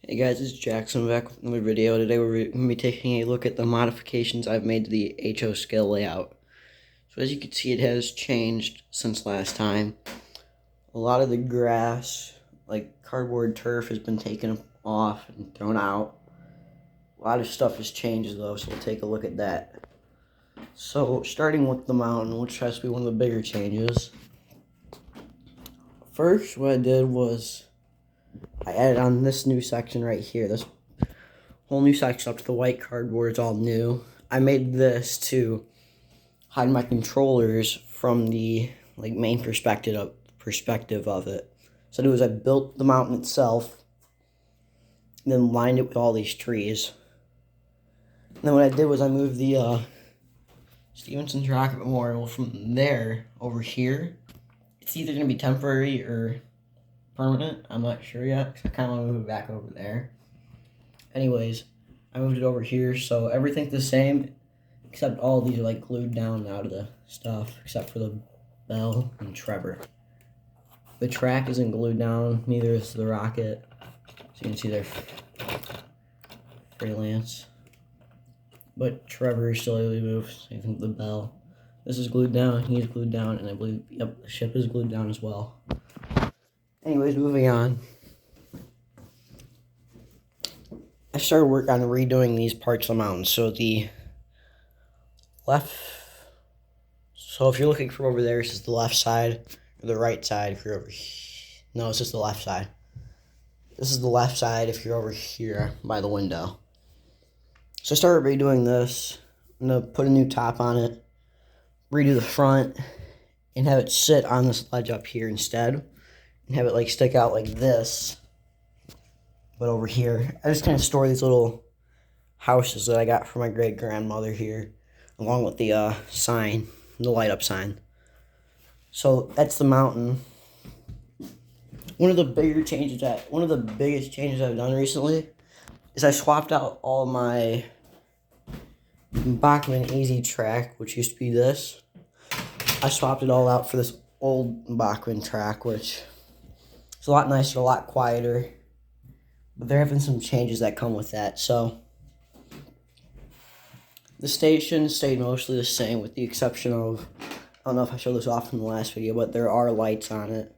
Hey guys, it's Jackson back with another video. Today we're going to be taking a look at the modifications I've made to the HO scale layout. So as you can see, it has changed since last time. A lot of the grass, like cardboard turf, has been taken off and thrown out. A lot of stuff has changed though, so we'll take a look at that. So starting with the mountain, which has to be one of the bigger changes. First, what I did was I added on this new section right here. This whole new section up to the white cardboard is all new. I made this to hide my controllers from the main perspective of it. So what I did was I built the mountain itself, and then lined it with all these trees. And then what I did was I moved the Stevenson's Rocket Memorial from there over here. It's either going to be temporary or permanent. I'm not sure yet, because I kind of want to move it back over there. Anyways, I moved it over here, so everything's the same, except all these are glued down out of the stuff, except for the bell and Trevor. The track isn't glued down, neither is the rocket. So you can see they're freelance. But Trevor is still able to move, same thing with the bell. This is glued down, he's glued down, and I believe, yep, the ship is glued down as well. Anyways, moving on. I started work on redoing these parts of the mountain. So if you're looking from over there, this is the left side, or the right side if you're over here. No, it's just the left side. This is the left side if you're over here by the window. So I started redoing this. I'm going to put a new top on it, redo the front, and have it sit on this ledge up here instead. And have it stick out like this, but over here. I just kind of store these little houses that I got from my great grandmother here, along with the sign, the light up sign. So that's the mountain. One of the biggest changes I've done recently is I swapped out all my Bachman Easy track, which used to be this. I swapped it all out for this old Bachman track, which it's a lot nicer, a lot quieter, but there have been some changes that come with that. So the station stayed mostly the same, with the exception of, I don't know if I showed this off in the last video, but there are lights on it.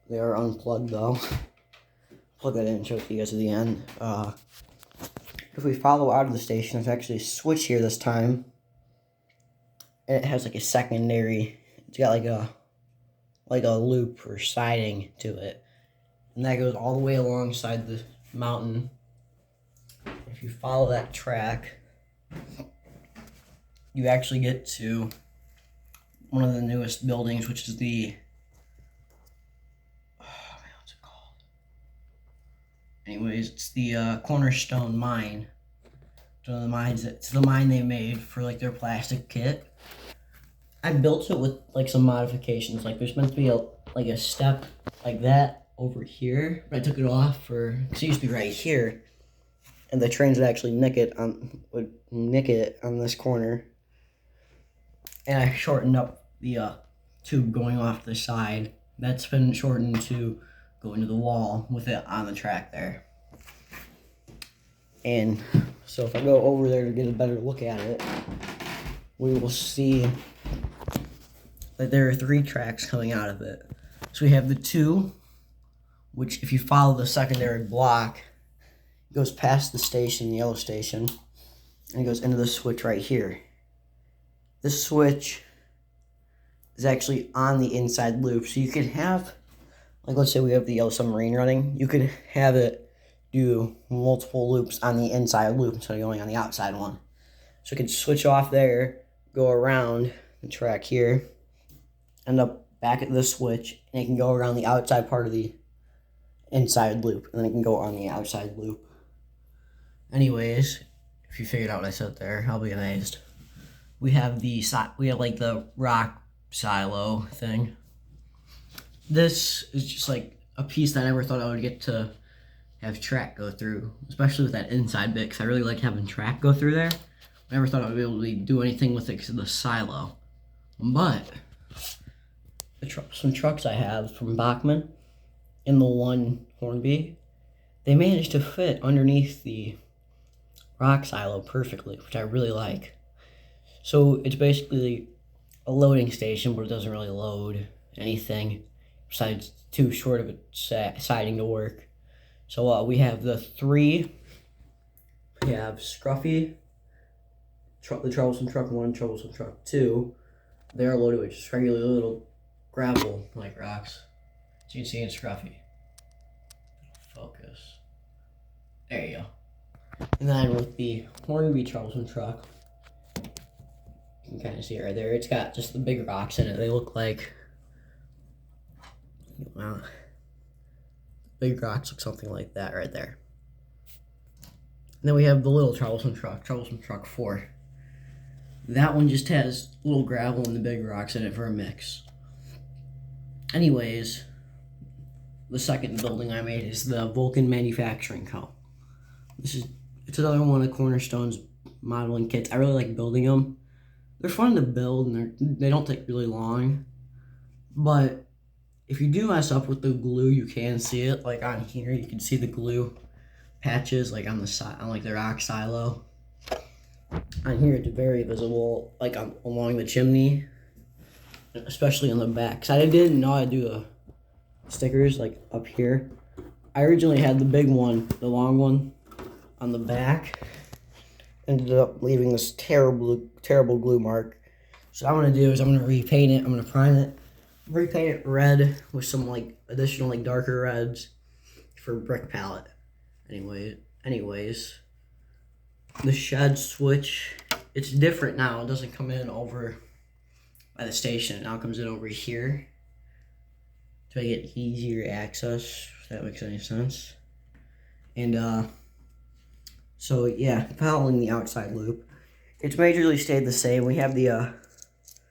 They are unplugged though. Plug that in and show it to you guys at the end. If we follow out of the station, there's actually a switch here this time, and it has a secondary. It's got a loop or siding to it, and that goes all the way alongside the mountain. If you follow that track, you actually get to one of the newest buildings, which is the, what's it called? Anyways, it's the Cornerstone Mine. It's one of the mines. It's the mine they made for their plastic kit. I built it with some modifications. There's meant to be a step like that over here, but I took it off because it used to be right here, and the trains would actually nick it on this corner. And I shortened up the tube going off the side. That's been shortened to go into the wall with it on the track there. And so if I go over there to get a better look at it, we will see that there are 3 tracks coming out of it. So we have the 2, which if you follow the secondary block, it goes past the station, the yellow station, and it goes into the switch right here. This switch is actually on the inside loop, so you could have, let's say we have the yellow submarine running, you could have it do multiple loops on the inside loop instead of going on the outside one. So it could switch off there, go around the track here, end up back at the switch, and it can go around the outside part of the inside loop, and then it can go on the outside loop. Anyways, if you figured out what I said there, I'll be amazed. We have the rock silo thing. This is just a piece that I never thought I would get to have track go through, especially with that inside bit, because I really like having track go through there. I never thought I would be able to do anything with it because of the silo. But some trucks I have from Bachman in the one Hornby, they managed to fit underneath the rock silo perfectly, which I really like. So it's basically a loading station, but it doesn't really load anything besides too short of a siding to work. So we have the three. We have Scruffy, the Troublesome Truck 1, Troublesome Truck 2. They're loaded with just regular little gravel like rocks. So you can see in Scruffy. Focus. There you go. And then with the Hornby Troublesome Truck, you can kind of see it right there. It's got just the big rocks in it. They look like, well, big rocks look something like that right there. And then we have the little Troublesome Truck 4. That one just has little gravel and the big rocks in it for a mix. Anyways, the second building I made is the Vulcan Manufacturing Co. It's another one of Cornerstone's modeling kits. I really like building them. They're fun to build and they don't take really long. But if you do mess up with the glue, you can see it. Like on here, you can see the glue patches like on the side, on like the rock silo. On here, it's very visible, like along the chimney, especially on the back. Cause I didn't know how to do the stickers like up here. I originally had the big one, the long one, on the back. Ended up leaving this terrible glue mark. So what I'm gonna do is I'm gonna repaint it. I'm gonna prime it, repaint it red with some like additional like darker reds for brick palette. Anyways, the shed switch, it's different now. It doesn't come in over by the station. It now comes in over here to make it easier access, if that makes any sense. And so yeah, following the outside loop, it's majorly stayed the same. We have the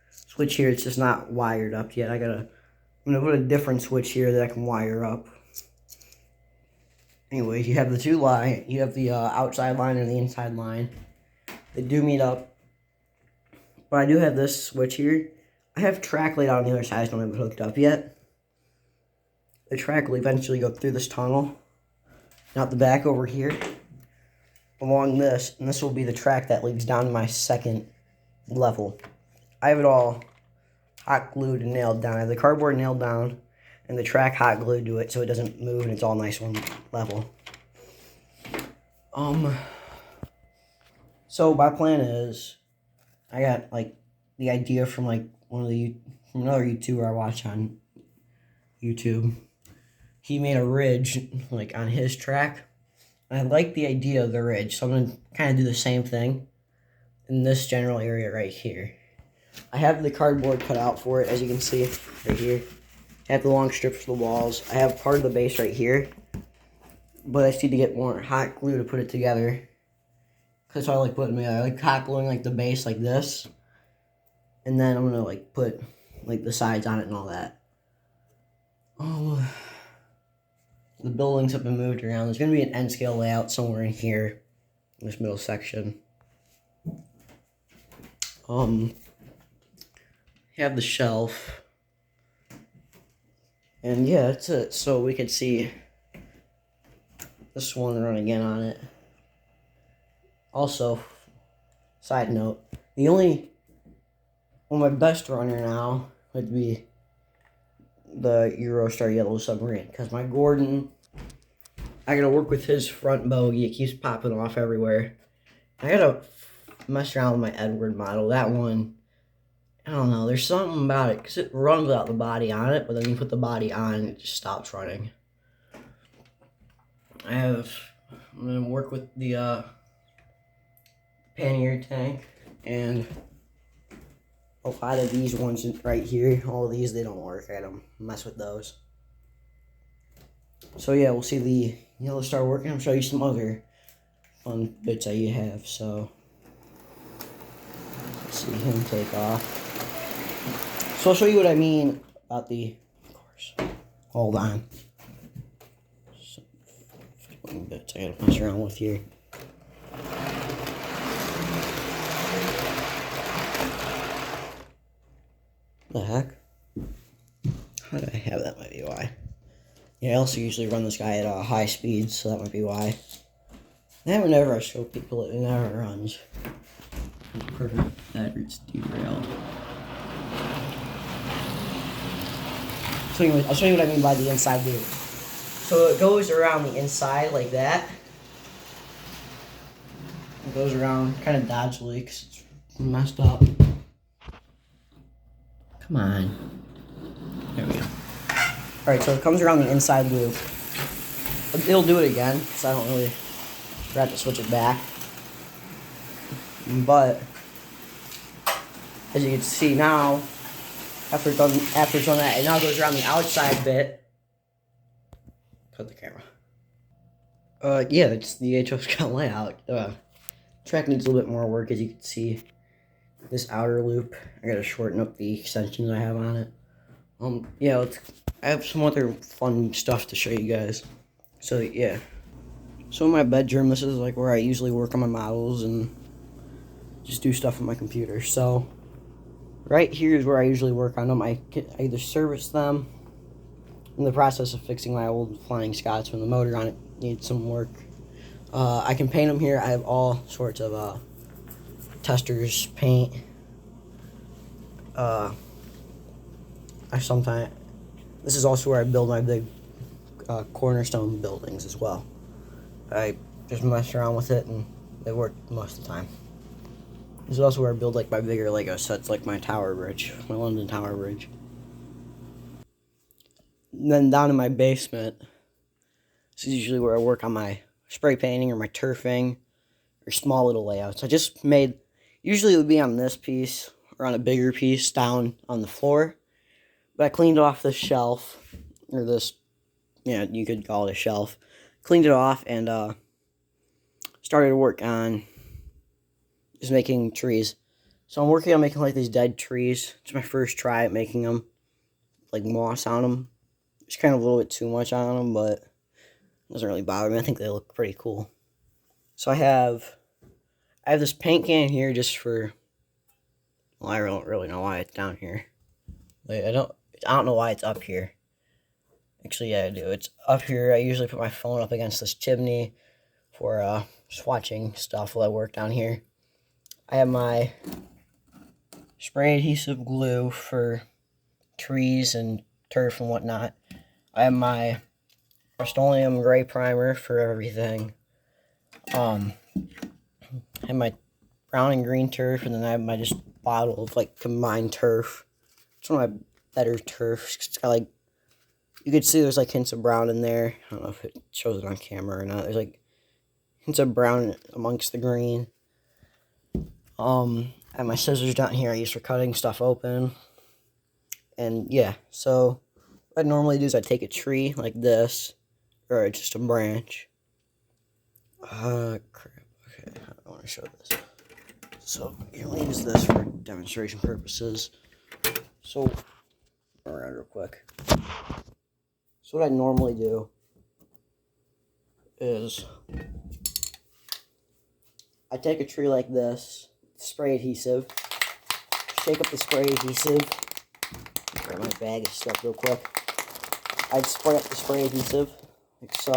switch here. It's just not wired up yet. I'm gonna put a different switch here that I can wire up. Anyways, you have the two line. You have the outside line and the inside line. They do meet up. But I do have this switch here. I have track laid out on the other side. I just don't have it hooked up yet. The track will eventually go through this tunnel, out the back over here, along this, and this will be the track that leads down to my second level. I have it all hot glued and nailed down. I have the cardboard nailed down and the track hot glued to it so it doesn't move and it's all nice one level. So my plan is, I got like the idea from like from another YouTuber I watch on YouTube. He made a ridge like on his track. And I like the idea of the ridge, so I'm gonna kind of do the same thing in this general area right here. I have the cardboard cut out for it, as you can see right here. I have the long strips for the walls. I have part of the base right here, but I just need to get more hot glue to put it together. That's what I like putting together. I like hot gluing like the base like this, and then I'm gonna like put like the sides on it and all that. Oh, the buildings have been moved around. There's gonna be an end scale layout somewhere in here, in this middle section. Have the shelf. And yeah, that's it. So we can see this one run again on it. Also, side note, my best runner now would be the Eurostar Yellow Submarine. Because my Gordon, I gotta work with his front bogey. It keeps popping off everywhere. I gotta mess around with my Edward model. That one, I don't know, there's something about it, because it runs without the body on it, but then you put the body on, it just stops running. I'm going to work with the pannier tank, and a lot of these ones right here, all of these, they don't work. I gotta mess with those. So yeah, we'll see the Yellow Star working. I'll show you some other fun bits that you have, so let's see him take off. So I'll show you what I mean about the, of course, hold on. Some fun bits I gotta mess around with here. The heck? How did I have that? Might be why. Yeah, I also usually run this guy at high speeds, so that might be why. And whenever I show people, it never runs. Perfect. That it's derailed. So anyway, I'll show you what I mean by the inside loop. So it goes around the inside like that. It goes around kind of dodgily because it's messed up. Come on. There we go. Alright, so it comes around the inside loop. It'll do it again, so I don't really have to switch it back. But as you can see now, after it's done that, it now goes around the outside bit. Cut the camera. Yeah, it's the HO layout. Track needs a little bit more work, as you can see. This outer loop, I gotta shorten up the extensions I have on it. Yeah, I have some other fun stuff to show you guys. So yeah, so in my bedroom, this is like where I usually work on my models and just do stuff on my computer. So right here is where I usually work on them. I either service them. In the process of fixing my old Flying Scotsman, the motor on it needs some work. I can paint them here. I have all sorts of testers, paint. This is also where I build my big cornerstone buildings as well. I just mess around with it and they work most of the time. This is also where I build like my bigger Lego sets, like my Tower Bridge, my London Tower Bridge. And then down in my basement, this is usually where I work on my spray painting or my turfing or small little layouts. I just made, usually it would be on this piece or on a bigger piece down on the floor. But I cleaned off this shelf, or this, yeah, you could call it a shelf. Cleaned it off and started to work on just making trees. So I'm working on making like these dead trees. It's my first try at making them, like moss on them. It's kind of a little bit too much on them, but it doesn't really bother me. I think they look pretty cool. So I have this paint can here just for, well, I don't really know why it's down here. Like, I don't know why it's up here. Actually, yeah, I do. It's up here. I usually put my phone up against this chimney for just watching stuff while I work down here. I have my spray adhesive glue for trees and turf and whatnot. I have my Rust-Oleum gray primer for everything. I have my brown and green turf, and then I have my just bottle of like combined turf. It's one of my better turfs. It's got like, you could see there's like hints of brown in there. I don't know if it shows it on camera or not. There's like hints of brown amongst the green. I have my scissors down here I use for cutting stuff open. And yeah, so what I normally do is I take a tree like this, or just a branch. Crap. Okay, I don't want to show this. So here, let me use this for demonstration purposes. So, around real quick. So what I normally do is I take a tree like this, spray adhesive, shake up the spray adhesive. Grab my bag of stuff real quick. I'd spray up the spray adhesive like so.